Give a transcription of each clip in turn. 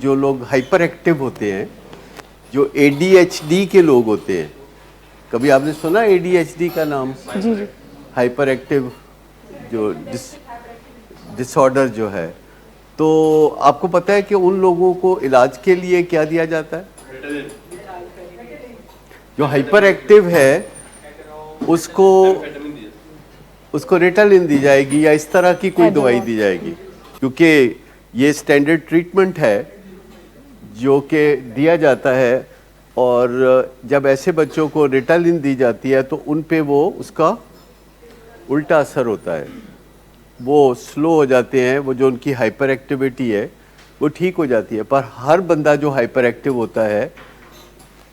جو لوگ hyper active ہوتے ہیں, جو ADHD کے لوگ ہوتے ہیں, کبھی آپ نے سنا ADHD کا نام؟ جی جی. ہائپر ایکٹیو جو ڈس آرڈر جو ہے, تو آپ کو پتہ ہے کہ ان لوگوں کو علاج کے لیے کیا دیا جاتا ہے؟ جو ہائپر ایکٹیو ہے اس کو ریٹالن دی جائے گی یا اس طرح کی کوئی دوائی دی جائے گی, کیونکہ یہ اسٹینڈرڈ ٹریٹمنٹ ہے جو کہ دیا جاتا ہے. اور جب ایسے بچوں کو ریٹالن دی جاتی ہے تو ان پہ وہ اس کا الٹا اثر ہوتا ہے, وہ سلو ہو جاتے ہیں, وہ جو ان کی ہائپر ایکٹیویٹی ہے وہ ٹھیک ہو جاتی ہے. پر ہر بندہ جو ہائپر ایکٹیو ہوتا ہے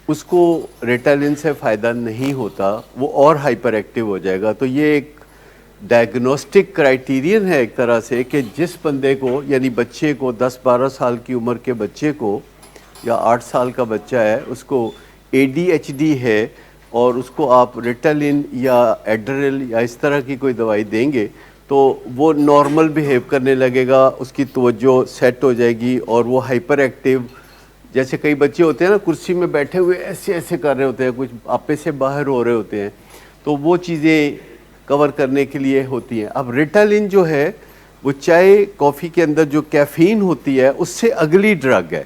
اس کو ریٹالن سے فائدہ نہیں ہوتا, وہ اور ہائپر ایکٹیو ہو جائے گا. تو یہ ایک ڈائگنوسٹک کرائٹیرین ہے ایک طرح سے کہ جس بندے کو, یعنی بچے کو, 10-12 سال کی عمر کے بچے کو یا 8 سال کا بچہ ہے, اس کو ADHD ہے اور اس کو آپ ریٹالن یا ایڈرل یا اس طرح کی کوئی دوائی دیں گے تو وہ نارمل بیہیو کرنے لگے گا, اس کی توجہ سیٹ ہو جائے گی اور وہ ہائپر ایکٹیو, جیسے کئی بچے ہوتے ہیں نا کرسی میں بیٹھے ہوئے ایسے ایسے کر رہے ہوتے ہیں, کچھ آپے سے باہر ہو رہے ہوتے ہیں, تو وہ چیزیں کور کرنے کے لیے ہوتی ہیں. اب ریٹالن جو ہے وہ چائے کافی کے اندر جو کیفین ہوتی ہے اس سے اگلی ڈرگ ہے,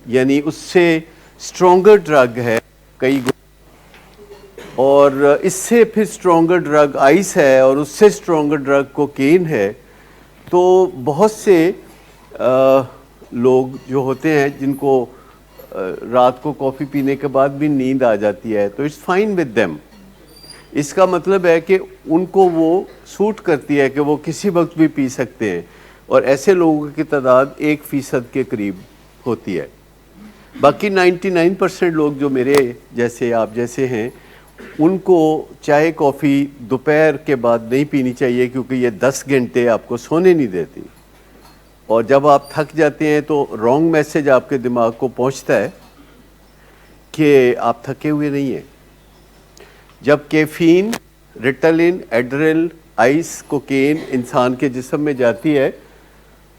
یعنی اس سے اسٹرانگر ڈرگ ہے کئی, اور اس سے پھر اسٹرانگر ڈرگ آئس ہے اور اس سے اسٹرانگر ڈرگ کوکین ہے. تو بہت سے لوگ جو ہوتے ہیں جن کو رات کو کافی پینے کے بعد بھی نیند آ جاتی ہے تو اٹس فائن ود دیم. اس کا مطلب ہے کہ ان کو وہ سوٹ کرتی ہے کہ وہ کسی وقت بھی پی سکتے ہیں, اور ایسے لوگوں کی تعداد 1% کے قریب ہوتی ہے. باقی 99% لوگ جو میرے جیسے آپ جیسے ہیں ان کو چائے کافی دوپہر کے بعد نہیں پینی چاہیے, کیونکہ یہ 10 گھنٹے آپ کو سونے نہیں دیتی, اور جب آپ تھک جاتے ہیں تو رانگ میسج آپ کے دماغ کو پہنچتا ہے کہ آپ تھکے ہوئے نہیں ہیں. جب کیفین, ریٹالن, ایڈرل, آئس, کوکین انسان کے جسم میں جاتی ہے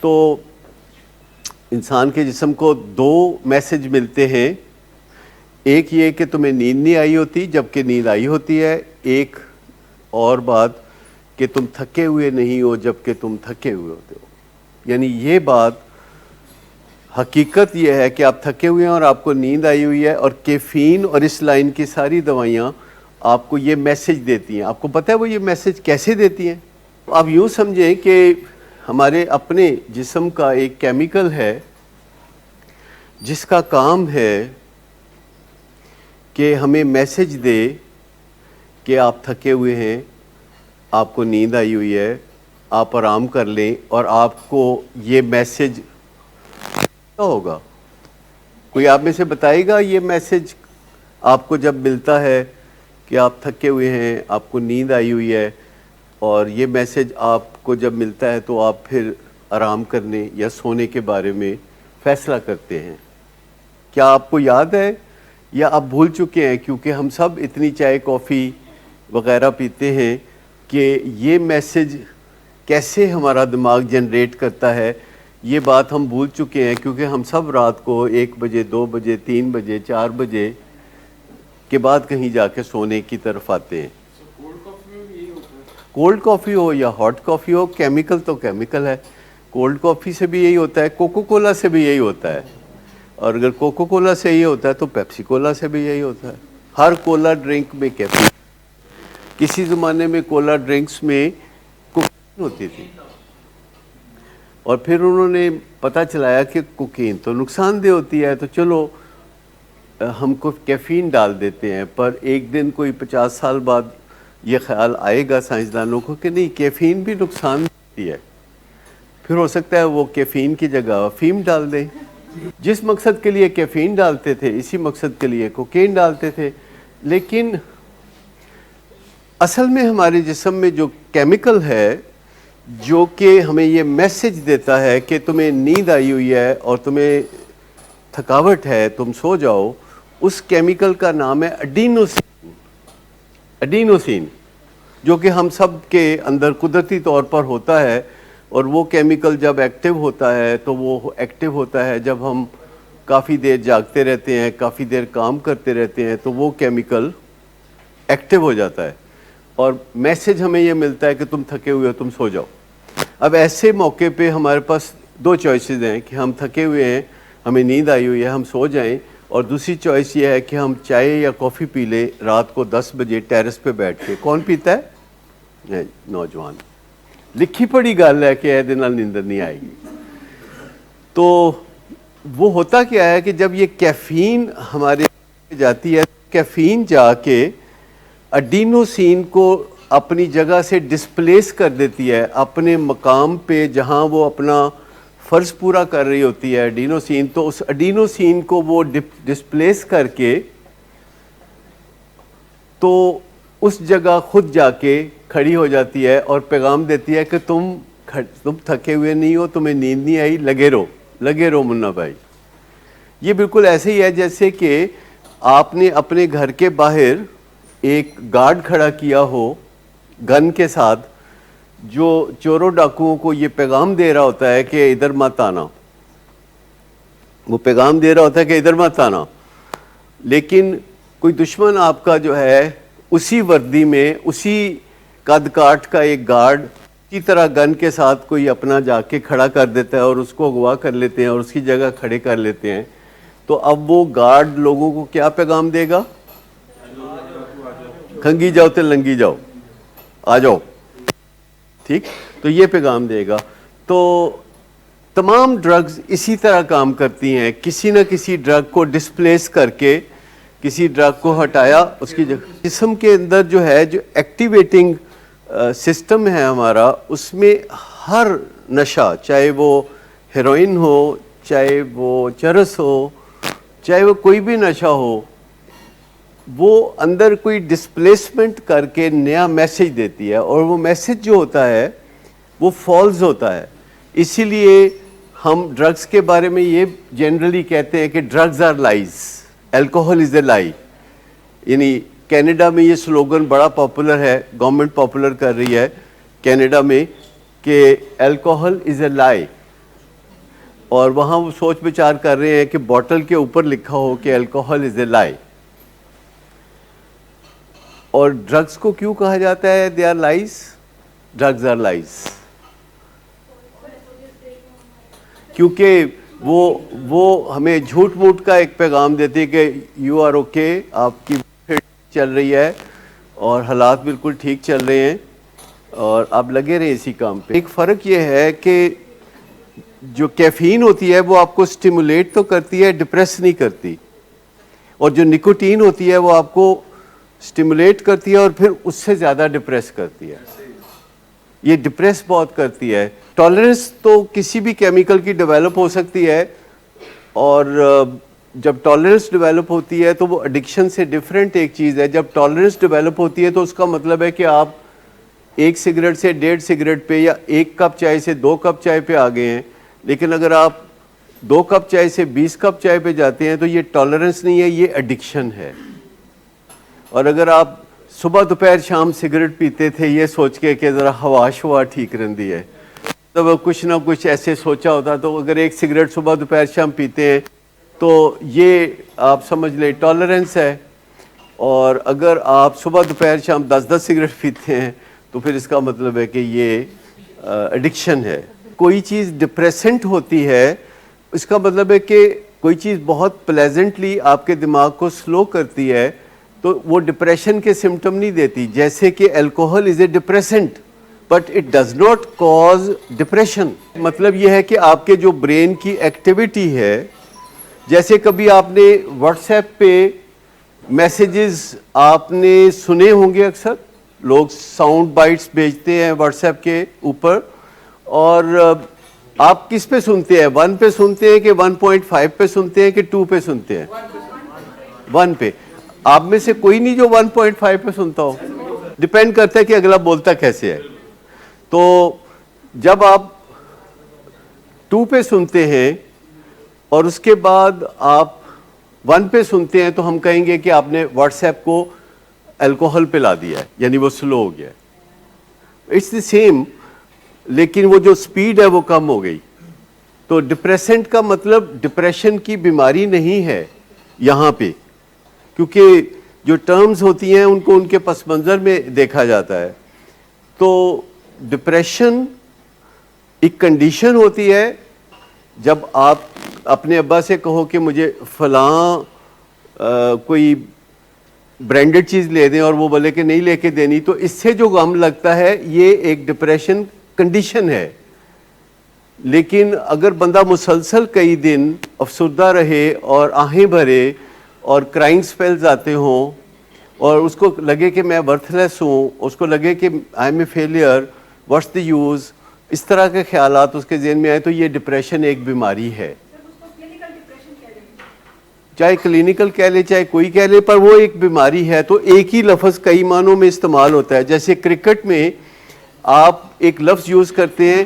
تو انسان کے جسم کو 2 میسج ملتے ہیں. ایک یہ کہ تمہیں نیند نہیں آئی ہوتی جبکہ نیند آئی ہوتی ہے, ایک اور بات کہ تم تھکے ہوئے نہیں ہو جبکہ تم تھکے ہوئے ہوتے ہو. یعنی یہ بات حقیقت یہ ہے کہ آپ تھکے ہوئے ہیں اور آپ کو نیند آئی ہوئی ہے, اور کیفین اور اس لائن کی ساری دوائیاں آپ کو یہ میسج دیتی ہیں. آپ کو پتہ ہے وہ یہ میسج کیسے دیتی ہیں؟ آپ یوں سمجھیں کہ ہمارے اپنے جسم کا ایک کیمیکل ہے جس کا کام ہے کہ ہمیں میسج دے کہ آپ تھکے ہوئے ہیں, آپ کو نیند آئی ہوئی ہے, آپ آرام کر لیں. اور آپ کو یہ میسج کیا ہوگا؟ کوئی آپ میں سے بتائے گا یہ میسج آپ کو جب ملتا ہے کہ آپ تھکے ہوئے ہیں, آپ کو نیند آئی ہوئی ہے, اور یہ میسج آپ کو جب ملتا ہے تو آپ پھر آرام کرنے یا سونے کے بارے میں فیصلہ کرتے ہیں. کیا آپ کو یاد ہے یا آپ بھول چکے ہیں؟ کیونکہ ہم سب اتنی چائے کافی وغیرہ پیتے ہیں کہ یہ میسج کیسے ہمارا دماغ جنریٹ کرتا ہے یہ بات ہم بھول چکے ہیں, کیونکہ ہم سب رات کو 1 بجے 2 بجے 3 بجے 4 بجے کے بعد کہیں جا کے سونے کی طرف آتے ہیں. کولڈ کافی ہو یا ہاٹ کافی ہو, کیمیکل تو کیمیکل ہے. کولڈ کافی سے بھی یہی ہوتا ہے, کوکو کولا سے بھی یہی ہوتا ہے, اور اگر کوکو کولا سے یہی ہوتا ہے تو پیپسی کولا سے بھی یہی ہوتا ہے. ہر کولا ڈرنک میں کیفین. کسی زمانے میں کولا ڈرنکس میں کوکین ہوتی تھی, اور پھر انہوں نے پتہ چلایا کہ کوکین تو نقصان دہ ہوتی ہے, تو چلو ہم کو کیفین ڈال دیتے ہیں. پر ایک دن کوئی 50 سال بعد یہ خیال آئے گا سائنسدانوں کو کہ نہیں, کیفین بھی نقصان دیتی ہے, پھر ہو سکتا ہے وہ کیفین کی جگہ افیم ڈال دیں. جس مقصد کے لیے کیفین ڈالتے تھے اسی مقصد کے لیے کوکین ڈالتے تھے. لیکن اصل میں ہمارے جسم میں جو کیمیکل ہے جو کہ ہمیں یہ میسج دیتا ہے کہ تمہیں نیند آئی ہوئی ہے اور تمہیں تھکاوٹ ہے, تم سو جاؤ, اس کیمیکل کا نام ہے اڈینوسین. اڈینوسین جو کہ ہم سب کے اندر قدرتی طور پر ہوتا ہے, اور وہ کیمیکل جب ایکٹیو ہوتا ہے تو وہ ایکٹیو ہوتا ہے جب ہم کافی دیر جاگتے رہتے ہیں, کافی دیر کام کرتے رہتے ہیں, تو وہ کیمیکل ایکٹیو ہو جاتا ہے اور میسج ہمیں یہ ملتا ہے کہ تم تھکے ہوئے ہو, تم سو جاؤ. اب ایسے موقع پہ ہمارے پاس دو چوائسیز ہیں کہ ہم تھکے ہوئے ہیں, ہمیں نیند آئی ہوئی ہے, ہم سو جائیں, اور دوسری چوائس یہ ہے کہ ہم چائے یا کافی پی لیں رات کو 10 بجے ٹیرس پہ بیٹھ کے. کون پیتا ہے؟ نوجوان. لکھی پڑی گل ہے کہ دے نال نیندر نہیں آئے گی. تو وہ ہوتا کیا ہے کہ جب یہ کیفین ہمارے جاتی ہے, کیفین جا کے اڈینوسین کو اپنی جگہ سے ڈسپلیس کر دیتی ہے اپنے مقام پہ جہاں وہ اپنا فرض پورا کر رہی ہوتی ہے اڈینوسین. تو اس اڈینوسین کو وہ ڈسپلیس کر کے تو اس جگہ خود جا کے کھڑی ہو جاتی ہے اور پیغام دیتی ہے کہ تم تھکے ہوئے نہیں ہو, تمہیں نیند نہیں آئی, لگے رہو منا بھائی. یہ بالکل ایسے ہی ہے جیسے کہ آپ نے اپنے گھر کے باہر ایک گارڈ کھڑا کیا ہو گن کے ساتھ, جو چوروں ڈاکوؤں کو یہ پیغام دے رہا ہوتا ہے کہ ادھر مت آنا, وہ پیغام دے رہا ہوتا ہے کہ ادھر مت آنا. لیکن کوئی دشمن آپ کا جو ہے اسی وردی میں, اسی قد کاٹ کا ایک گارڈ کی طرح گن کے ساتھ کوئی اپنا جا کے کھڑا کر دیتا ہے اور اس کو اغوا کر لیتے ہیں اور اس کی جگہ کھڑے کر لیتے ہیں. تو اب وہ گارڈ لوگوں کو کیا پیغام دے گا؟ کھنگی جاؤ تے لنگی جاؤ, آ جاؤ. ٹھیک, تو یہ پیغام دے گا. تو تمام ڈرگز اسی طرح کام کرتی ہیں, کسی نہ کسی ڈرگ کو ڈسپلیس کر کے کسی ڈرگ کو ہٹایا اس کی جگہ. جسم کے اندر جو ہے جو ایکٹیویٹنگ سسٹم ہے ہمارا, اس میں ہر نشہ, چاہے وہ ہیروئن ہو, چاہے وہ چرس ہو, چاہے وہ کوئی بھی نشہ ہو, وہ اندر کوئی ڈسپلیسمنٹ کر کے نیا میسج دیتی ہے, اور وہ میسج جو ہوتا ہے وہ فالز ہوتا ہے. اسی لیے ہم ڈرگز کے بارے میں یہ جنرلی کہتے ہیں کہ drugs are lies, alcohol is a lie. یعنی کینیڈا میں یہ سلوگن بڑا پاپولر ہے, گورنمنٹ پاپولر کر رہی ہے کینیڈا میں کہ الکوہل از اے لائی, اور وہاں وہ سوچ بچار کر رہے ہیں کہ بوٹل کے اوپر لکھا ہو کہ الکوہل از اے لائی. اور ڈرگز کو کیوں کہا جاتا ہے they are lies? Drugs are lies کیونکہ وہ ہمیں جھوٹ موٹ کا ایک پیغام دیتے کہ یو آر اوکے, آپ کی چل رہی ہے اور حالات بالکل ٹھیک چل رہے ہیں اور آپ لگے رہے اسی کام پہ. ایک فرق یہ ہے کہ جو کیفین ہوتی ہے وہ آپ کو سٹیمولیٹ تو کرتی ہے, ڈپریس نہیں کرتی, اور جو نکوٹین ہوتی ہے وہ آپ کو سٹیمولیٹ کرتی ہے اور پھر اس سے زیادہ ڈپریس کرتی ہے. یہ ڈپریس بہت کرتی ہے. ٹالرنس تو کسی بھی کیمیکل کی ڈیولپ ہو سکتی ہے, اور جب ٹالرنس ڈیولپ ہوتی ہے تو وہ ایڈکشن سے ڈیفرنٹ ایک چیز ہے. جب ٹالرنس ڈیولپ ہوتی ہے تو اس کا مطلب ہے کہ آپ 1 سگریٹ سے 1.5 سگریٹ پہ یا 1 کپ چائے سے 2 کپ چائے پہ آ گئے ہیں. لیکن اگر آپ 2 کپ چائے سے 20 کپ چائے پہ جاتے ہیں تو یہ ٹالرنس نہیں ہے, یہ ایڈکشن ہے. اور اگر آپ صبح دوپہر شام سگریٹ پیتے تھے یہ سوچ کے کہ ذرا ہوا شوا ٹھیک رہندی ہے, تو کچھ نہ کچھ ایسے سوچا ہوتا, تو اگر 1 سگریٹ صبح دوپہر شام پیتے ہیں تو یہ آپ سمجھ لیں ٹالرنس ہے. اور اگر آپ صبح دوپہر شام 10 سگریٹ پیتے ہیں تو پھر اس کا مطلب ہے کہ یہ ایڈکشن ہے. کوئی چیز ڈپریسنٹ ہوتی ہے, اس کا مطلب ہے کہ کوئی چیز بہت پلیزنٹلی آپ کے دماغ کو سلو کرتی ہے تو وہ ڈپریشن کے سمٹم نہیں دیتی. جیسے کہ alcohol is a depressant but it does not cause depression. مطلب یہ ہے کہ آپ کے جو برین کی ایکٹیویٹی ہے, جیسے کبھی آپ نے واٹس ایپ پہ میسیجز آپ نے سنے ہوں گے, اکثر لوگ ساؤنڈ بائٹس بھیجتے ہیں واٹس ایپ کے اوپر, اور آپ کس پہ سنتے ہیں؟ 1 پہ سنتے ہیں کہ 1.5 پہ سنتے ہیں کہ 2 پہ سنتے ہیں؟ 1 پہ. آپ میں سے کوئی نہیں جو 1.5 پہ سنتا ہو, ڈیپینڈ کرتا ہے کہ اگلا بولتا کیسے ہے. تو جب آپ 2 پہ سنتے ہیں اور اس کے بعد آپ 1 پہ سنتے ہیں تو ہم کہیں گے کہ آپ نے واٹس ایپ کو الکوہل پہ لا دیا ہے, یعنی وہ سلو ہو گیا ہے. It's the same. لیکن وہ جو سپیڈ ہے وہ کم ہو گئی. تو ڈپریسنٹ کا مطلب ڈپریشن کی بیماری نہیں ہے یہاں پہ, کیونکہ جو ٹرمز ہوتی ہیں ان کو ان کے پس منظر میں دیکھا جاتا ہے. تو ڈپریشن ایک کنڈیشن ہوتی ہے جب آپ اپنے ابا سے کہو کہ مجھے فلاں کوئی برانڈڈ چیز لے دیں اور وہ بولے کہ نہیں لے کے دینی, تو اس سے جو غم لگتا ہے یہ ایک ڈپریشن کنڈیشن ہے. لیکن اگر بندہ مسلسل کئی دن افسردہ رہے اور آہیں بھرے اور کرائنگ سپیلز آتے ہوں اور اس کو لگے کہ میں ورتھ لیس ہوں, اس کو لگے کہ I am a failure, what's the use, اس طرح کے خیالات اس کے ذہن میں آئے, تو یہ ڈپریشن ایک بیماری ہے. چاہے کلینکل کہہ لے چاہے کوئی کہہ لے, پر وہ ایک بیماری ہے. تو ایک ہی لفظ کئی معنوں میں استعمال ہوتا ہے. جیسے کرکٹ میں آپ ایک لفظ یوز کرتے ہیں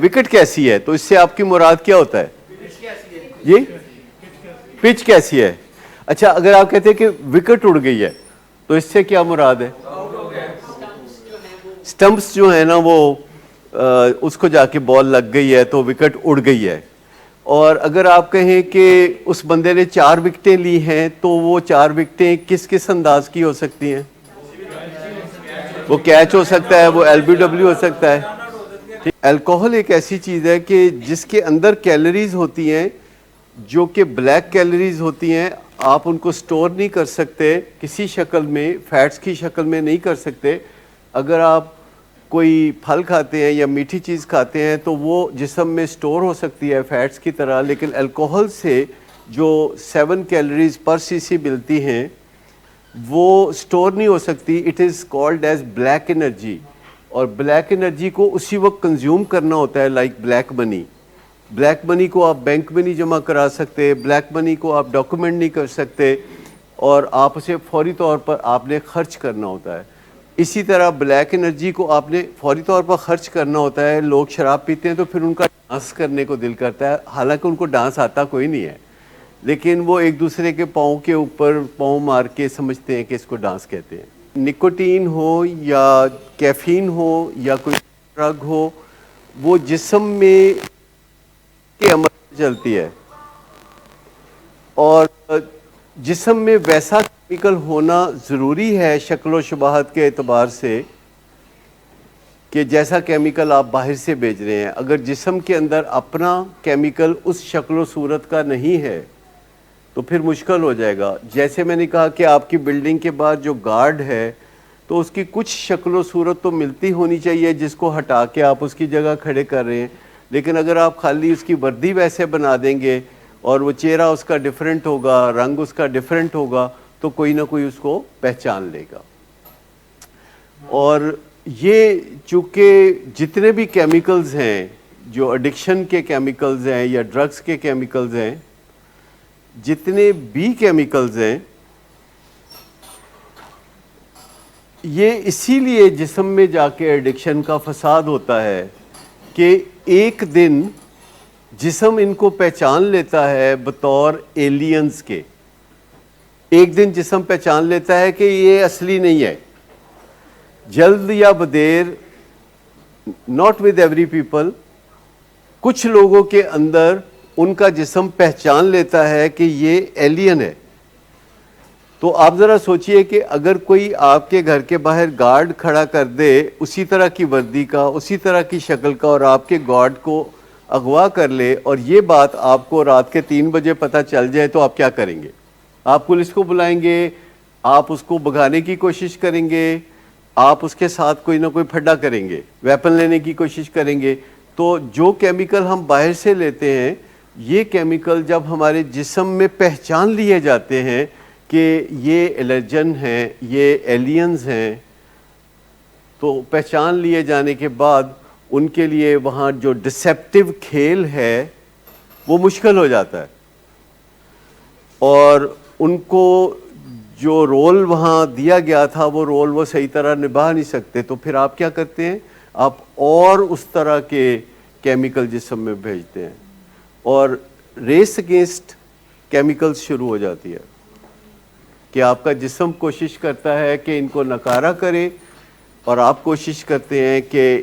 وکٹ کیسی ہے, تو اس سے آپ کی مراد کیا ہوتا ہے؟ جی پچ کیسی ہے. اچھا اگر آپ کہتے ہیں کہ وکٹ اڑ گئی ہے تو اس سے کیا مراد ہے؟ سٹمپس جو ہے نا وہ اس کو جا کے بال لگ گئی ہے تو وکٹ اڑ گئی ہے. اور اگر آپ کہیں کہ اس بندے نے 4 وکٹیں لی ہیں تو وہ 4 وکٹیں کس کس انداز کی ہو سکتی ہیں؟ وہ کیچ ہو سکتا ہے, وہ ایل بی ڈبلیو ہو سکتا ہے. الکوہل ایک ایسی چیز ہے کہ جس کے اندر کیلوریز ہوتی ہیں جو کہ بلیک کیلوریز ہوتی ہیں, آپ ان کو سٹور نہیں کر سکتے کسی شکل میں, فیٹس کی شکل میں نہیں کر سکتے. اگر آپ کوئی پھل کھاتے ہیں یا میٹھی چیز کھاتے ہیں تو وہ جسم میں سٹور ہو سکتی ہے فیٹس کی طرح, لیکن الکوہل سے جو 7 کیلوریز پر سی سی ملتی ہیں وہ سٹور نہیں ہو سکتی. It is called as black energy, اور بلیک انرجی کو اسی وقت کنزیوم کرنا ہوتا ہے لائک بلیک منی. بلیک منی کو آپ بینک میں نہیں جمع کرا سکتے, بلیک منی کو آپ ڈاکومنٹ نہیں کر سکتے, اور آپ اسے فوری طور پر آپ نے خرچ کرنا ہوتا ہے. اسی طرح بلیک انرجی کو آپ نے فوری طور پر خرچ کرنا ہوتا ہے. لوگ شراب پیتے ہیں تو پھر ان کا ڈانس کرنے کو دل کرتا ہے, حالانکہ ان کو ڈانس آتا کوئی نہیں ہے, لیکن وہ ایک دوسرے کے پاؤں کے اوپر پاؤں مار کے سمجھتے ہیں کہ اس کو ڈانس کہتے ہیں. نکوٹین ہو یا کیفین ہو یا کوئی ڈرگ ہو, وہ جسم میں کے عمل چلتی ہے, اور جسم میں ویسا کیمیکل ہونا ضروری ہے شکل و شباہت کے اعتبار سے کہ جیسا کیمیکل آپ باہر سے بھیج رہے ہیں. اگر جسم کے اندر اپنا کیمیکل اس شکل و صورت کا نہیں ہے تو پھر مشکل ہو جائے گا. جیسے میں نے کہا کہ آپ کی بلڈنگ کے بعد جو گارڈ ہے تو اس کی کچھ شکل و صورت تو ملتی ہونی چاہیے جس کو ہٹا کے آپ اس کی جگہ کھڑے کر رہے ہیں, لیکن اگر آپ خالی اس کی وردی ویسے بنا دیں گے اور وہ چہرہ اس کا ڈیفرنٹ ہوگا, رنگ اس کا ڈیفرنٹ ہوگا, تو کوئی نہ کوئی اس کو پہچان لے گا. اور یہ چونکہ جتنے بھی کیمیکلز ہیں جو ایڈکشن کے کیمیکلز ہیں یا ڈرگز کے کیمیکلز ہیں, جتنے بھی کیمیکلز ہیں, یہ اسی لیے جسم میں جا کے ایڈکشن کا فساد ہوتا ہے کہ ایک دن جسم ان کو پہچان لیتا ہے بطور ایلینز کے. ایک دن جسم پہچان لیتا ہے کہ یہ اصلی نہیں ہے. جلد یا بدیر, ناٹ ود ایوری پیپل, کچھ لوگوں کے اندر ان کا جسم پہچان لیتا ہے کہ یہ ایلین ہے. تو آپ ذرا سوچئے کہ اگر کوئی آپ کے گھر کے باہر گارڈ کھڑا کر دے اسی طرح کی وردی کا, اسی طرح کی شکل کا, اور آپ کے گارڈ کو اغوا کر لے, اور یہ بات آپ کو رات کے 3 بجے پتہ چل جائے, تو آپ کیا کریں گے؟ آپ پولیس کو بلائیں گے, آپ اس کو بھگانے کی کوشش کریں گے, آپ اس کے ساتھ کوئی نہ کوئی پھڈا کریں گے, ویپن لینے کی کوشش کریں گے. تو جو کیمیکل ہم باہر سے لیتے ہیں, یہ کیمیکل جب ہمارے جسم میں پہچان لیے جاتے ہیں کہ یہ الرجن ہیں, یہ ایلینز ہیں, تو پہچان لیے جانے کے بعد ان کے لیے وہاں جو ڈسیپٹیو کھیل ہے وہ مشکل ہو جاتا ہے, اور ان کو جو رول وہاں دیا گیا تھا وہ رول وہ صحیح طرح نبھا نہیں سکتے. تو پھر آپ کیا کرتے ہیں؟ آپ اور اس طرح کے کیمیکل جسم میں بھیجتے ہیں, اور ریس اگینسٹ کیمیکلز شروع ہو جاتی ہے کہ آپ کا جسم کوشش کرتا ہے کہ ان کو نکارہ کرے, اور آپ کوشش کرتے ہیں کہ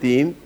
3,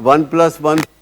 1+1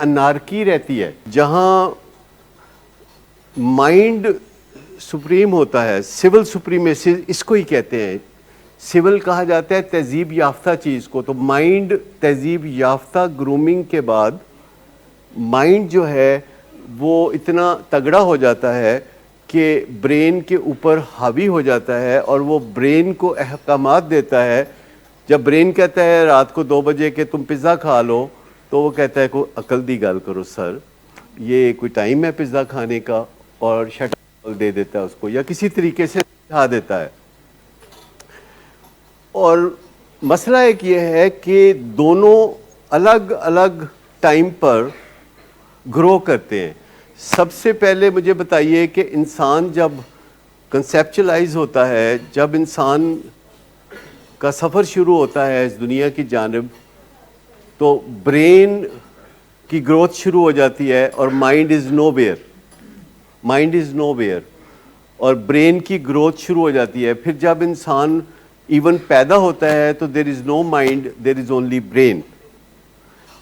انارکی رہتی ہے جہاں مائنڈ سپریم ہوتا ہے. سول سپریمیسی اس کو ہی کہتے ہیں. سول کہا جاتا ہے تہذیب یافتہ چیز کو. تو مائنڈ تہذیب یافتہ گرومنگ کے بعد مائنڈ جو ہے وہ اتنا تگڑا ہو جاتا ہے کہ برین کے اوپر حاوی ہو جاتا ہے اور وہ برین کو احکامات دیتا ہے. جب برین کہتا ہے رات کو 2 بجے کہ تم پیزا کھا لو تو وہ کہتا ہے کوئی عقل دی گل کرو سر, یہ کوئی ٹائم ہے پیزا کھانے کا, اور شٹ دے دیتا ہے اس کو یا کسی طریقے سے سمجھا دیتا ہے. اور مسئلہ ایک یہ ہے کہ دونوں الگ الگ ٹائم پر گرو کرتے ہیں. سب سے پہلے مجھے بتائیے کہ انسان جب کنسیپچلائز ہوتا ہے, جب انسان کا سفر شروع ہوتا ہے اس دنیا کی جانب, تو برین کی گروتھ شروع ہو جاتی ہے اور mind is nowhere. Mind is nowhere اور برین کی گروتھ شروع ہو جاتی ہے. پھر جب انسان ایون پیدا ہوتا ہے تو there is no mind, there is only brain.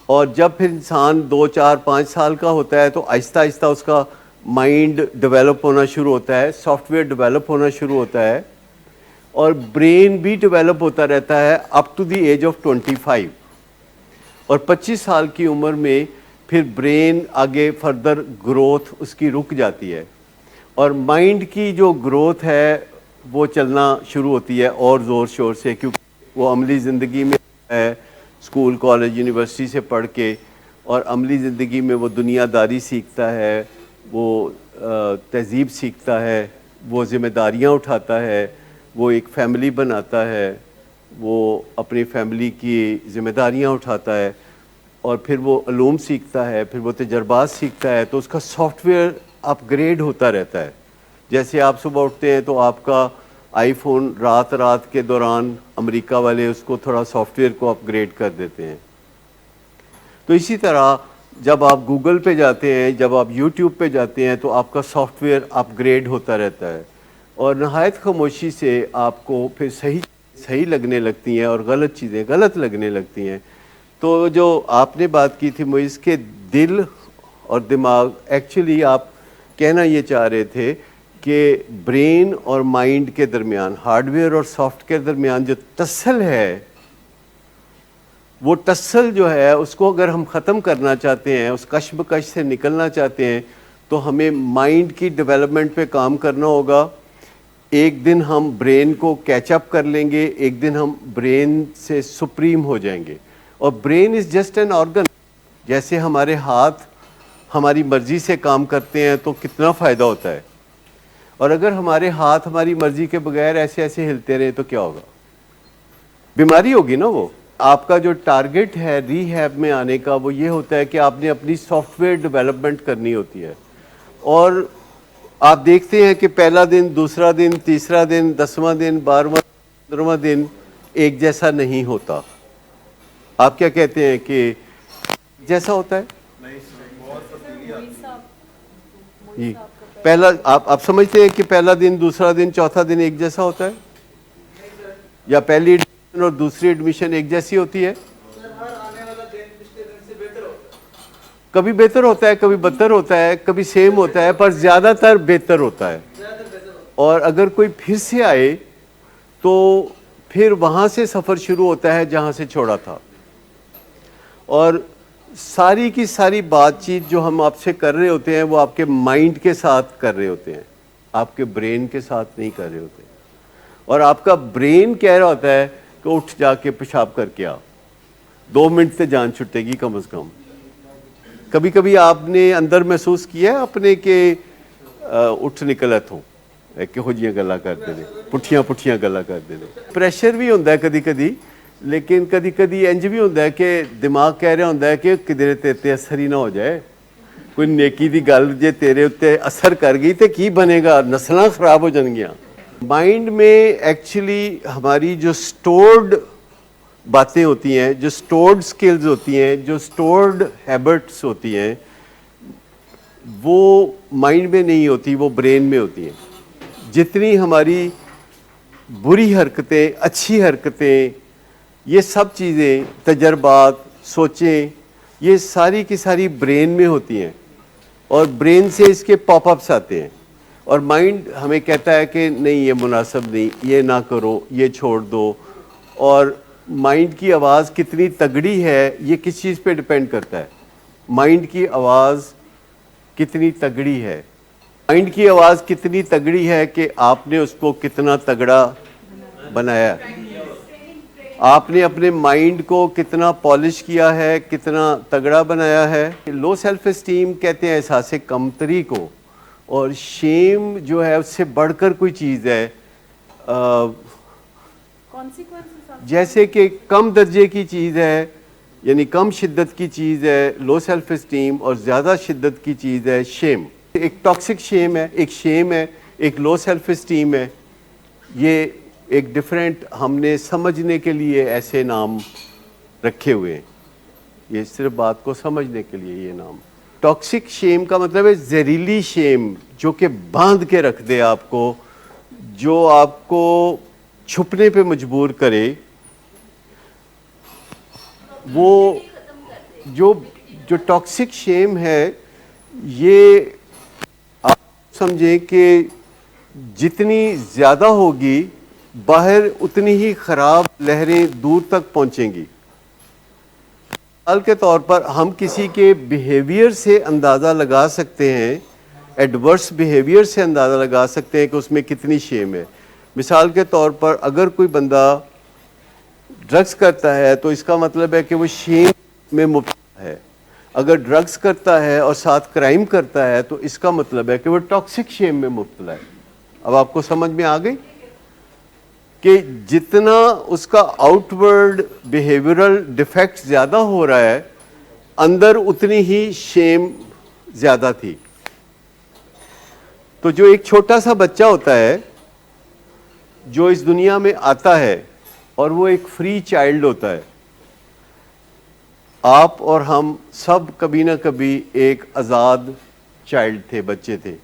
اور جب پھر انسان 2 4 5 سال کا ہوتا ہے تو آہستہ آہستہ اس کا مائنڈ ڈیولپ ہونا شروع ہوتا ہے, سافٹ ویئر ڈیولپ ہونا شروع ہوتا ہے, اور برین بھی ڈیولپ ہوتا رہتا ہے up to the age of 25. اور 25 سال کی عمر میں پھر برین آگے فردر گروتھ اس کی رک جاتی ہے, اور مائنڈ کی جو گروتھ ہے وہ چلنا شروع ہوتی ہے اور زور شور سے, کیونکہ وہ عملی زندگی میں ہے, اسکول کالج یونیورسٹی سے پڑھ کے, اور عملی زندگی میں وہ دنیا داری سیکھتا ہے, وہ تہذیب سیکھتا ہے, وہ ذمہ داریاں اٹھاتا ہے, وہ ایک فیملی بناتا ہے, وہ اپنی فیملی کی ذمہ داریاں اٹھاتا ہے, اور پھر وہ علوم سیکھتا ہے, پھر وہ تجربات سیکھتا ہے. تو اس کا سافٹ ویئر اپ گریڈ ہوتا رہتا ہے. جیسے آپ صبح اٹھتے ہیں تو آپ کا آئی فون رات کے دوران امریکہ والے اس کو تھوڑا سافٹ ویئر کو اپ گریڈ کر دیتے ہیں. تو اسی طرح جب آپ گوگل پہ جاتے ہیں, جب آپ یوٹیوب پہ جاتے ہیں, تو آپ کا سافٹ ویئر اپ گریڈ ہوتا رہتا ہے, اور نہایت خاموشی سے آپ کو پھر صحیح لگنے لگتی ہیں اور غلط چیزیں غلط لگنے لگتی ہیں. تو جو آپ نے بات کی تھی معیز کے دل اور دماغ, ایکچولی آپ کہنا یہ چاہ رہے تھے کہ برین اور مائنڈ کے درمیان, ہارڈ ویئر اور سافٹ کے درمیان جو ٹسل ہے, وہ ٹسل جو ہے اس کو اگر ہم ختم کرنا چاہتے ہیں, اس کشمکش سے نکلنا چاہتے ہیں, تو ہمیں مائنڈ کی ڈیولپمنٹ پہ کام کرنا ہوگا. ایک دن ہم برین کو کیچ اپ کر لیں گے, ایک دن ہم برین سے سپریم ہو جائیں گے. اور brain is just an organ. جیسے ہمارے ہاتھ ہماری مرضی سے کام کرتے ہیں تو کتنا فائدہ ہوتا ہے, اور اگر ہمارے ہاتھ ہماری مرضی کے بغیر ایسے ہلتے رہے تو کیا ہوگا؟ بیماری ہوگی نا. وہ آپ کا جو ٹارگٹ ہے ری ہیب میں آنے کا وہ یہ ہوتا ہے کہ آپ نے اپنی سافٹ ویئر ڈیولپمنٹ کرنی ہوتی ہے. اور آپ دیکھتے ہیں کہ پہلا دن, دوسرا دن, تیسرا دن, 10واں دن, 12واں, 15واں دن ایک جیسا نہیں ہوتا. آپ کیا کہتے ہیں کہ جیسا ہوتا ہے؟ جی, پہلا آپ سمجھتے ہیں کہ پہلا دن, دوسرا دن, چوتھا دن ایک جیسا ہوتا ہے, یا پہلی ایڈمیشن اور دوسری ایڈمیشن ایک جیسی ہوتی ہے؟ کبھی بہتر ہوتا ہے, کبھی بدتر ہوتا ہے, کبھی سیم ہوتا ہے, پر زیادہ تر بہتر ہوتا ہے. اور اگر کوئی پھر سے آئے تو پھر وہاں سے سفر شروع ہوتا ہے جہاں سے چھوڑا تھا. اور ساری کی ساری بات چیت جو ہم آپ سے کر رہے ہوتے ہیں وہ آپ کے مائنڈ کے ساتھ کر رہے ہوتے ہیں, آپ کے برین کے ساتھ نہیں کر رہے ہوتے. اور آپ کا برین کہہ رہا ہوتا ہے کہ اٹھ جا کے پیشاب کر کے آ, 2 منٹ سے جان چھٹے گی کم از کم. کبھی کبھی آپ نے اندر محسوس کیا ہے اپنے کہ اٹھ نکلت ہوں کہہو جیاں گلاں کرتے ہیں, پٹھیاں گلاں کرتے ہیں. پریشر بھی ہوتا ہے کدی کدی, لیکن کدی کدی انج بھی ہوتا ہے کہ دماغ کہہ رہا ہوتا ہے کہ کدھر تیرے اثر ہی نہ ہو جائے, کوئی نیکی دی گل جے تیرے اتنے اثر کر گئی تو کی بنے گا, نسلاں خراب ہو جان گیاں. مائنڈ میں ایکچولی ہماری جو سٹورڈ باتیں ہوتی ہیں, جو سٹورڈ سکلز ہوتی ہیں, جو سٹورڈ ہیبٹس ہوتی ہیں, وہ مائنڈ میں نہیں ہوتی, وہ برین میں ہوتی ہیں. جتنی ہماری بری حرکتیں, اچھی حرکتیں, یہ سب چیزیں, تجربات, سوچیں، یہ ساری کی ساری برین میں ہوتی ہیں اور برین سے اس کے پاپ اپس آتے ہیں اور مائنڈ ہمیں کہتا ہے کہ نہیں یہ مناسب نہیں، یہ نہ کرو، یہ چھوڑ دو. اور مائنڈ کی آواز کتنی تگڑی ہے یہ کس چیز پہ ڈپینڈ کرتا ہے؟ مائنڈ کی آواز کتنی تگڑی ہے. مائنڈ کی آواز کتنی تگڑی ہے کہ آپ نے اس کو کتنا تگڑا بنایا، آپ نے اپنے مائنڈ کو کتنا پالش کیا ہے، کتنا تگڑا بنایا ہے. لو سیلف اسٹیم کہتے ہیں احساس کمتری کو، اور شیم جو ہے اس سے بڑھ کر کوئی چیز ہے، جیسے کہ کم درجے کی چیز ہے، یعنی کم شدت کی چیز ہے لو سیلف اسٹیم، اور زیادہ شدت کی چیز ہے شیم. ایک ٹاکسک شیم ہے، ایک شیم ہے، ایک لو سیلف اسٹیم ہے. یہ ایک ڈیفرنٹ ہم نے سمجھنے کے لیے ایسے نام رکھے ہوئے ہیں، یہ صرف بات کو سمجھنے کے لیے یہ نام. ٹاکسک شیم کا مطلب ہے زہریلی شیم، جو کہ باندھ کے رکھ دے آپ کو، جو آپ کو چھپنے پہ مجبور کرے. وہ جو ٹاکسک شیم ہے، یہ آپ سمجھیں کہ جتنی زیادہ ہوگی باہر اتنی ہی خراب لہریں دور تک پہنچیں گی. مثال کے طور پر ہم کسی کے بیہیویئر سے اندازہ لگا سکتے ہیں، ایڈورس بیہیویئر سے اندازہ لگا سکتے ہیں کہ اس میں کتنی شیم ہے. مثال کے طور پر اگر کوئی بندہ ڈرگس کرتا ہے تو اس کا مطلب ہے کہ وہ شیم میں مبتلا ہے. اگر ڈرگس کرتا ہے اور ساتھ کرائم کرتا ہے تو اس کا مطلب ہے کہ وہ ٹاکسک شیم میں مبتلا ہے. اب آپ کو سمجھ میں آ گئی کہ جتنا اس کا آؤٹ ورڈ بیہیورل ڈیفیکٹ زیادہ ہو رہا ہے، اندر اتنی ہی شیم زیادہ تھی. تو جو ایک چھوٹا سا بچہ ہوتا ہے جو اس دنیا میں آتا ہے اور وہ ایک فری چائلڈ ہوتا ہے، آپ اور ہم سب کبھی نہ کبھی ایک آزاد چائلڈ تھے، بچے تھے.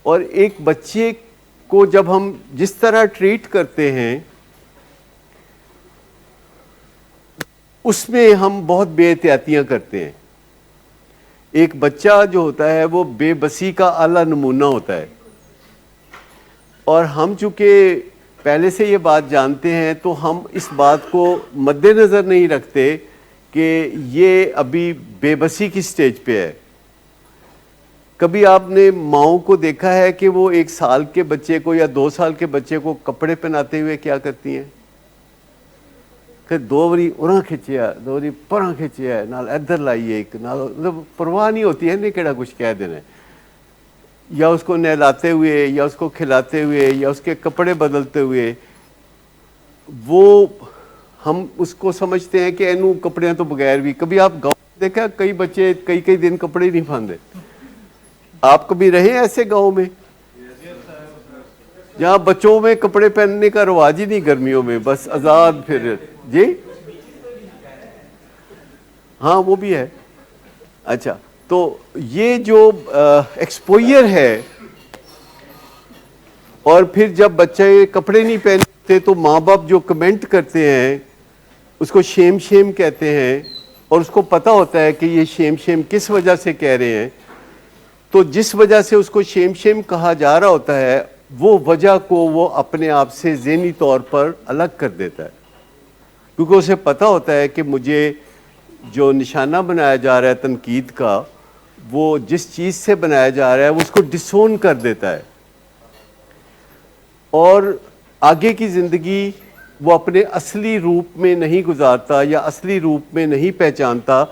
اور ایک بچے کو جب ہم جس طرح ٹریٹ کرتے ہیں اس میں ہم بہت بے احتیاطیاں کرتے ہیں. ایک بچہ جو ہوتا ہے وہ بے بسی کا اعلیٰ نمونہ ہوتا ہے، اور ہم چونکہ پہلے سے یہ بات جانتے ہیں تو ہم اس بات کو مد نظر نہیں رکھتے کہ یہ ابھی بے بسی کی سٹیج پہ ہے. کبھی آپ نے ماؤں کو دیکھا ہے کہ وہ 1 سال کے بچے کو یا 2 سال کے بچے کو کپڑے پہناتے ہوئے کیا کرتی ہیں کہ 2 واری اُراں کھچیا، 2 واری پراں کھچیا، نال ادھر لائیے ایک، نال مطلب پرواہ نہیں ہوتی ہے نہیں کہڑا کچھ کہہ دینا، یا اس کو نہلاتے ہوئے یا اس کو کھلاتے ہوئے یا اس کے کپڑے بدلتے ہوئے. وہ ہم اس کو سمجھتے ہیں کہ اینو کپڑے تو بغیر بھی. کبھی آپ گاؤں دیکھا کئی بچے کئی دن کپڑے نہیں پہنتے. آپ کبھی رہے ایسے گاؤں میں جہاں بچوں میں کپڑے پہننے کا رواج ہی نہیں گرمیوں میں، بس آزاد پھر؟ جی ہاں وہ بھی ہے. اچھا، تو یہ جو ایکسپوئر ہے، اور پھر جب بچے کپڑے نہیں پہنتے تو ماں باپ جو کمنٹ کرتے ہیں اس کو شیم کہتے ہیں، اور اس کو پتہ ہوتا ہے کہ یہ شیم کس وجہ سے کہہ رہے ہیں. تو جس وجہ سے اس کو شیم کہا جا رہا ہوتا ہے، وہ وجہ کو وہ اپنے آپ سے ذہنی طور پر الگ کر دیتا ہے، کیونکہ اسے پتہ ہوتا ہے کہ مجھے جو نشانہ بنایا جا رہا ہے تنقید کا، وہ جس چیز سے بنایا جا رہا ہے وہ اس کو ڈسون کر دیتا ہے، اور آگے کی زندگی وہ اپنے اصلی روپ میں نہیں گزارتا یا اصلی روپ میں نہیں پہچانتا،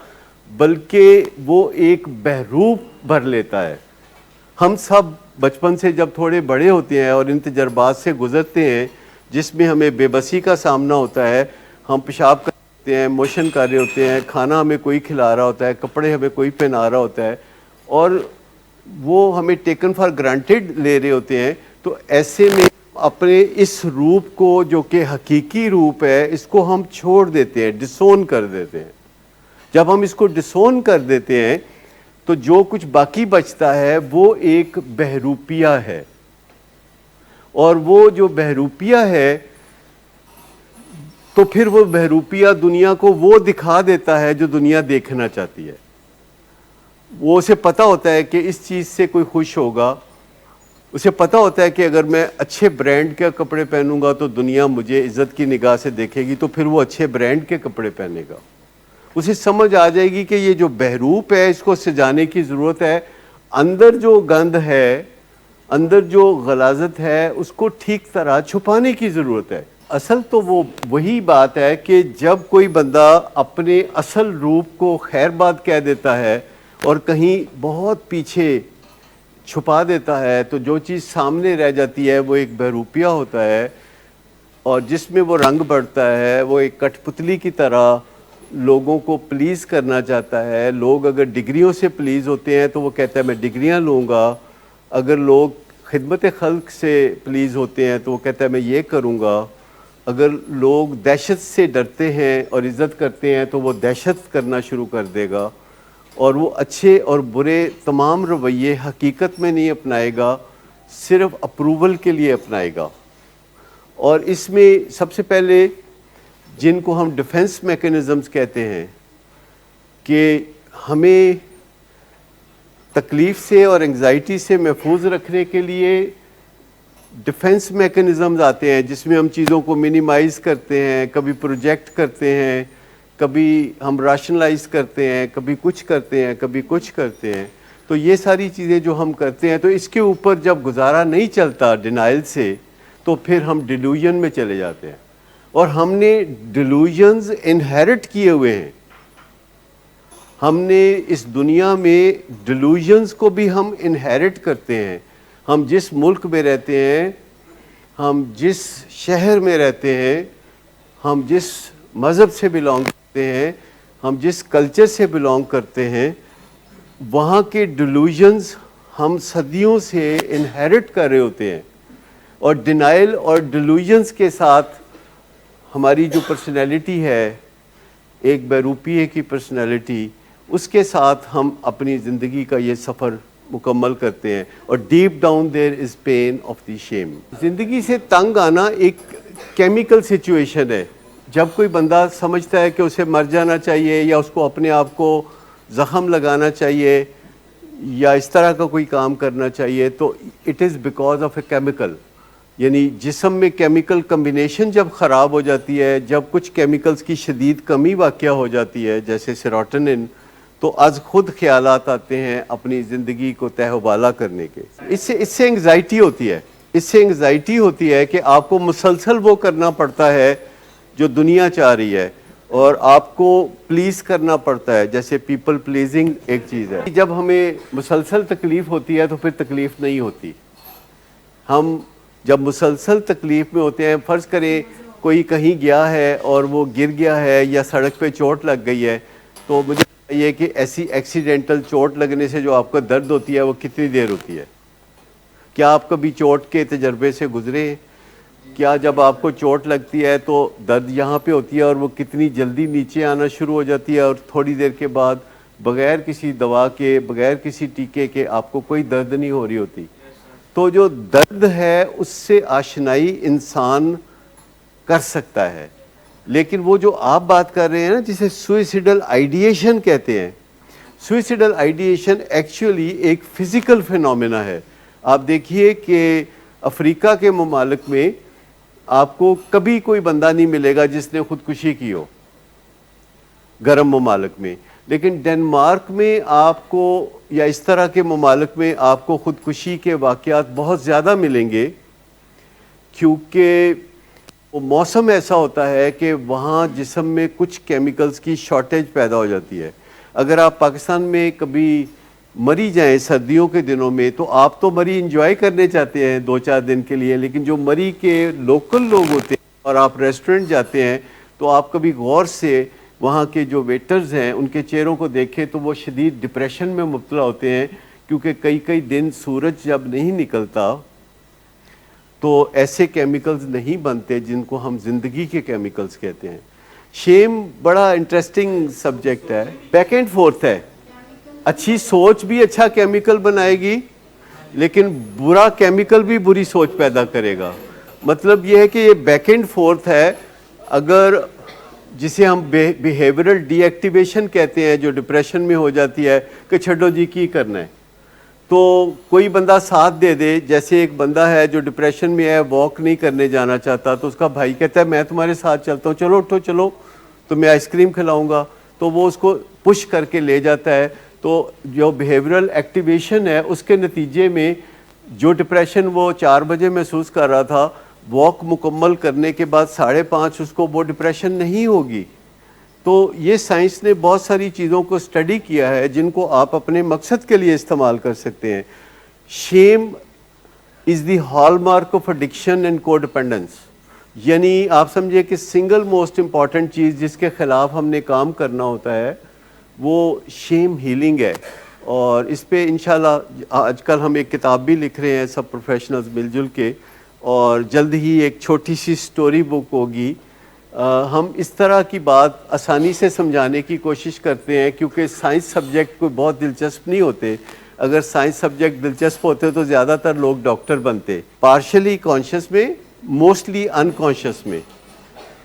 بلکہ وہ ایک بحروپ بھر لیتا ہے. ہم سب بچپن سے جب تھوڑے بڑے ہوتے ہیں اور ان تجربات سے گزرتے ہیں جس میں ہمیں بے بسی کا سامنا ہوتا ہے، ہم پیشاب کر رہے ہوتے ہیں، موشن کر رہے ہوتے ہیں، کھانا ہمیں کوئی کھلا رہا ہوتا ہے، کپڑے ہمیں کوئی پہنا رہا ہوتا ہے، اور وہ ہمیں ٹیکن فار گرانٹیڈ لے رہے ہوتے ہیں. تو ایسے میں اپنے اس روپ کو جو کہ حقیقی روپ ہے اس کو ہم چھوڑ دیتے ہیں، ڈسون کر دیتے ہیں. جب ہم اس کو ڈسون کر دیتے ہیں تو جو کچھ باقی بچتا ہے وہ ایک بہروپیہ ہے، اور وہ جو بہروپیہ ہے تو پھر وہ بہروپیہ دنیا کو وہ دکھا دیتا ہے جو دنیا دیکھنا چاہتی ہے. وہ اسے پتہ ہوتا ہے کہ اس چیز سے کوئی خوش ہوگا, اسے پتہ ہوتا ہے کہ اگر میں اچھے برانڈ کے کپڑے پہنوں گا تو دنیا مجھے عزت کی نگاہ سے دیکھے گی, تو پھر وہ اچھے برانڈ کے کپڑے پہنے گا. اسے سمجھ آ جائے گی کہ یہ جو بہروپ ہے اس کو سجانے کی ضرورت ہے, اندر جو گند ہے, اندر جو غلاظت ہے اس کو ٹھیک طرح چھپانے کی ضرورت ہے. اصل تو وہ وہی بات ہے کہ جب کوئی بندہ اپنے اصل روپ کو خیر بات کہہ دیتا ہے اور کہیں بہت پیچھے چھپا دیتا ہے, تو جو چیز سامنے رہ جاتی ہے وہ ایک بہروپیہ ہوتا ہے, اور جس میں وہ رنگ بڑھتا ہے وہ ایک کٹ پتلی کی طرح لوگوں کو پلیز کرنا چاہتا ہے. لوگ اگر ڈگریوں سے پلیز ہوتے ہیں تو وہ کہتا ہے میں ڈگریاں لوں گا, اگر لوگ خدمت خلق سے پلیز ہوتے ہیں تو وہ کہتا ہے میں یہ کروں گا, اگر لوگ دہشت سے ڈرتے ہیں اور عزت کرتے ہیں تو وہ دہشت کرنا شروع کر دے گا, اور وہ اچھے اور برے تمام رویے حقیقت میں نہیں اپنائے گا, صرف اپروول کے لیے اپنائے گا. اور اس میں سب سے پہلے جن کو ہم ڈیفنس میکینزمز کہتے ہیں کہ ہمیں تکلیف سے اور انگزائٹی سے محفوظ رکھنے کے لیے ڈیفنس میکینزمز آتے ہیں, جس میں ہم چیزوں کو منیمائز کرتے ہیں, کبھی پروجیکٹ کرتے ہیں, کبھی ہم راشنلائز کرتے ہیں, کبھی کچھ کرتے ہیں, کبھی کچھ کرتے ہیں. تو یہ ساری چیزیں جو ہم کرتے ہیں تو اس کے اوپر جب گزارا نہیں چلتا ڈینائل سے, تو پھر ہم ڈیلوژن میں چلے جاتے ہیں, اور ہم نے ڈیلوژنز انہیرٹ کیے ہوئے ہیں. ہم نے اس دنیا میں ڈیلوژنز کو بھی ہم انہیرٹ کرتے ہیں. ہم جس ملک میں رہتے ہیں, ہم جس شہر میں رہتے ہیں, ہم جس مذہب سے بلانگ کرتے ہیں, ہم جس کلچر سے بلانگ کرتے ہیں, وہاں کے ڈیلوژنز ہم صدیوں سے انہیرٹ کر رہے ہوتے ہیں. اور ڈینائل اور ڈیلوژنز کے ساتھ ہماری جو پرسنالٹی ہے, ایک بہروپیے کی پرسنالٹی, اس کے ساتھ ہم اپنی زندگی کا یہ سفر مکمل کرتے ہیں. اور deep down there is pain of the shame. زندگی سے تنگ آنا ایک کیمیکل سچویشن ہے. جب کوئی بندہ سمجھتا ہے کہ اسے مر جانا چاہیے, یا اس کو اپنے آپ کو زخم لگانا چاہیے, یا اس طرح کا کوئی کام کرنا چاہیے, تو it is because of a chemical. یعنی جسم میں کیمیکل کمبینیشن جب خراب ہو جاتی ہے, جب کچھ کیمیکلز کی شدید کمی واقع ہو جاتی ہے جیسے سیروٹونن, تو از خود خیالات آتے ہیں اپنی زندگی کو تہ و بالا کرنے کے. اس سے انگزائٹی ہوتی ہے. اس سے انگزائٹی ہوتی ہے کہ آپ کو مسلسل وہ کرنا پڑتا ہے جو دنیا چاہ رہی ہے, اور آپ کو پلیز کرنا پڑتا ہے. جیسے پیپل پلیزنگ ایک چیز ہے. جب ہمیں مسلسل تکلیف ہوتی ہے تو پھر تکلیف نہیں ہوتی. ہم جب مسلسل تکلیف میں ہوتے ہیں, فرض کریں کوئی کہیں گیا ہے اور وہ گر گیا ہے یا سڑک پہ چوٹ لگ گئی ہے, تو مجھے یہ کہ ایسی ایکسیڈنٹل چوٹ لگنے سے جو آپ کو درد ہوتی ہے وہ کتنی دیر ہوتی ہے؟ کیا آپ کبھی چوٹ کے تجربے سے گزرے ہیں؟ کیا جب آپ کو چوٹ لگتی ہے تو درد یہاں پہ ہوتی ہے اور وہ کتنی جلدی نیچے آنا شروع ہو جاتی ہے, اور تھوڑی دیر کے بعد بغیر کسی دوا کے, بغیر کسی ٹیکے کے آپ کو کوئی درد نہیں ہو رہی ہوتی. تو جو درد ہے اس سے آشنائی انسان کر سکتا ہے. لیکن وہ جو آپ بات کر رہے ہیں نا, جسے سوئسیڈل آئیڈیشن کہتے ہیں, سوئسیڈل آئیڈیشن ایکچولی ایک فزیکل فینومینا ہے. آپ دیکھیے کہ افریقہ کے ممالک میں آپ کو کبھی کوئی بندہ نہیں ملے گا جس نے خودکشی کی ہو, گرم ممالک میں. لیکن ڈنمارک میں آپ کو, یا اس طرح کے ممالک میں آپ کو خودکشی کے واقعات بہت زیادہ ملیں گے, کیونکہ وہ موسم ایسا ہوتا ہے کہ وہاں جسم میں کچھ کیمیکلز کی شارٹیج پیدا ہو جاتی ہے. اگر آپ پاکستان میں کبھی مری جائیں سردیوں کے دنوں میں, تو آپ تو مری انجوائے کرنے چاہتے ہیں 2-4 دن کے لیے, لیکن جو مری کے لوکل لوگ ہوتے ہیں اور آپ ریسٹورنٹ جاتے ہیں تو آپ کبھی غور سے وہاں کے جو ویٹرز ہیں ان کے چہروں کو دیکھیں تو وہ شدید ڈپریشن میں مبتلا ہوتے ہیں, کیونکہ کئی دن سورج جب نہیں نکلتا تو ایسے کیمیکلز نہیں بنتے جن کو ہم زندگی کے کیمیکلز کہتے ہیں. شیم بڑا انٹرسٹنگ سبجیکٹ ہے, بیک اینڈ فورتھ ہے. اچھی سوچ بھی اچھا کیمیکل بنائے گی, لیکن برا کیمیکل بھی بری سوچ پیدا کرے گا. مطلب یہ ہے کہ یہ بیک اینڈ فورتھ ہے. اگر جسے ہم بیہیورل ڈی ایکٹیویشن کہتے ہیں جو ڈپریشن میں ہو جاتی ہے کہ چھڈو جی کی کرنا ہے، تو کوئی بندہ ساتھ دے دے. جیسے ایک بندہ ہے جو ڈپریشن میں ہے، واک نہیں کرنے جانا چاہتا، تو اس کا بھائی کہتا ہے میں تمہارے ساتھ چلتا ہوں، چلو اٹھو چلو تو میں آئس کریم کھلاؤں گا، تو وہ اس کو پش کر کے لے جاتا ہے. تو جو بیہیورل ایکٹیویشن ہے اس کے نتیجے میں جو ڈپریشن وہ 4 بجے محسوس کر رہا تھا، واک مکمل کرنے کے بعد 5:30 اس کو وہ ڈپریشن نہیں ہوگی. تو یہ سائنس نے بہت ساری چیزوں کو اسٹڈی کیا ہے جن کو آپ اپنے مقصد کے لیے استعمال کر سکتے ہیں. Shame is the hallmark of addiction and codependence. یعنی آپ سمجھے کہ سنگل موسٹ امپورٹنٹ چیز جس کے خلاف ہم نے کام کرنا ہوتا ہے وہ شیم ہیلنگ ہے. اور اس پہ انشاءاللہ آج کل ہم ایک کتاب بھی لکھ رہے ہیں سب پروفیشنلز مل جل کے، اور جلد ہی ایک چھوٹی سی سٹوری بک ہوگی. ہم اس طرح کی بات آسانی سے سمجھانے کی کوشش کرتے ہیں کیونکہ سائنس سبجیکٹ کوئی بہت دلچسپ نہیں ہوتے. اگر سائنس سبجیکٹ دلچسپ ہوتے تو زیادہ تر لوگ ڈاکٹر بنتے. پارشلی کانشیس میں، موسٹلی انکانشیس میں.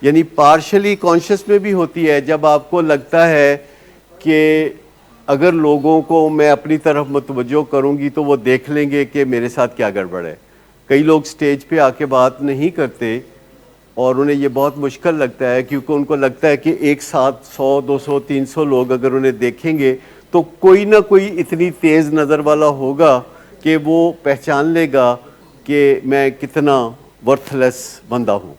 یعنی پارشلی کانشیس میں بھی ہوتی ہے جب آپ کو لگتا ہے کہ اگر لوگوں کو میں اپنی طرف متوجہ کروں گی تو وہ دیکھ لیں گے کہ میرے ساتھ کیا گڑبڑ ہے. کئی لوگ سٹیج پہ آ کے بات نہیں کرتے اور انہیں یہ بہت مشکل لگتا ہے کیونکہ ان کو لگتا ہے کہ ایک ساتھ 100 200 300 لوگ اگر انہیں دیکھیں گے تو کوئی نہ کوئی اتنی تیز نظر والا ہوگا کہ وہ پہچان لے گا کہ میں کتنا ورتھ لیس بندہ ہوں.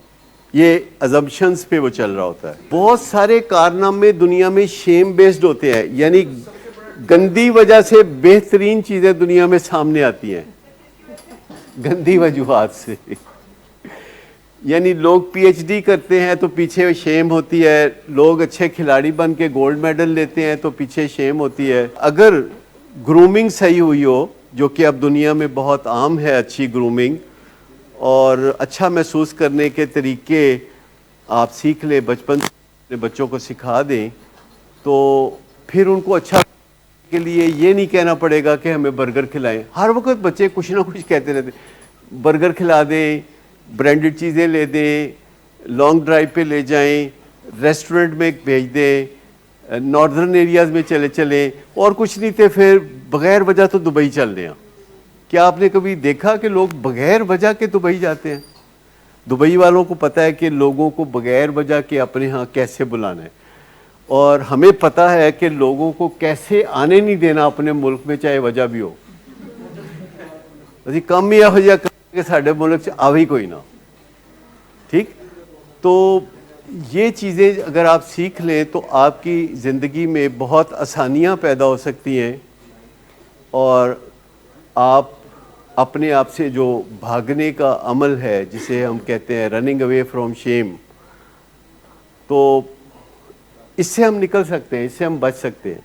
یہ ازمپشنز پہ وہ چل رہا ہوتا ہے. بہت سارے کارنامے دنیا میں شیم بیسڈ ہوتے ہیں، یعنی گندی وجہ سے بہترین چیزیں دنیا میں سامنے آتی ہیں، گندی وجوہات سے. یعنی لوگ پی ایچ ڈی کرتے ہیں تو پیچھے شیم ہوتی ہے، لوگ اچھے کھلاڑی بن کے گولڈ میڈل لیتے ہیں تو پیچھے شیم ہوتی ہے. اگر گرومنگ صحیح ہوئی ہو، جو کہ اب دنیا میں بہت عام ہے اچھی گرومنگ، اور اچھا محسوس کرنے کے طریقے آپ سیکھ لیں، بچپن سے بچوں کو سکھا دیں، تو پھر ان کو اچھا کے لیے یہ نہیں کہنا پڑے گا کہ ہمیں برگر کھلائیں. ہر وقت بچے کچھ نہ کچھ کہتے رہتے، برگر کھلا دیں، برانڈڈ چیزیں لے دیں، لانگ ڈرائیو پہ لے جائیں، ریسٹورنٹ میں بھیج دیں، ناردرن ایریاز میں چلے چلیں، اور کچھ نہیں تھے پھر بغیر وجہ تو دبئی چل دیں. کیا آپ نے کبھی دیکھا کہ لوگ بغیر وجہ کے دبئی جاتے ہیں؟ دبئی والوں کو پتہ ہے کہ لوگوں کو بغیر وجہ کے اپنے ہاں کیسے بلانا ہے، اور ہمیں پتہ ہے کہ لوگوں کو کیسے آنے نہیں دینا اپنے ملک میں چاہے وجہ بھی ہو. کم یا وجہ کہ ساڈے ملک سے آوی کوئی نہ. ٹھیک، تو یہ چیزیں اگر آپ سیکھ لیں تو آپ کی زندگی میں بہت آسانیاں پیدا ہو سکتی ہیں، اور آپ اپنے آپ سے جو بھاگنے کا عمل ہے جسے ہم کہتے ہیں رننگ اوے فرام شیم، تو اس سے ہم نکل سکتے ہیں، اس سے ہم بچ سکتے ہیں.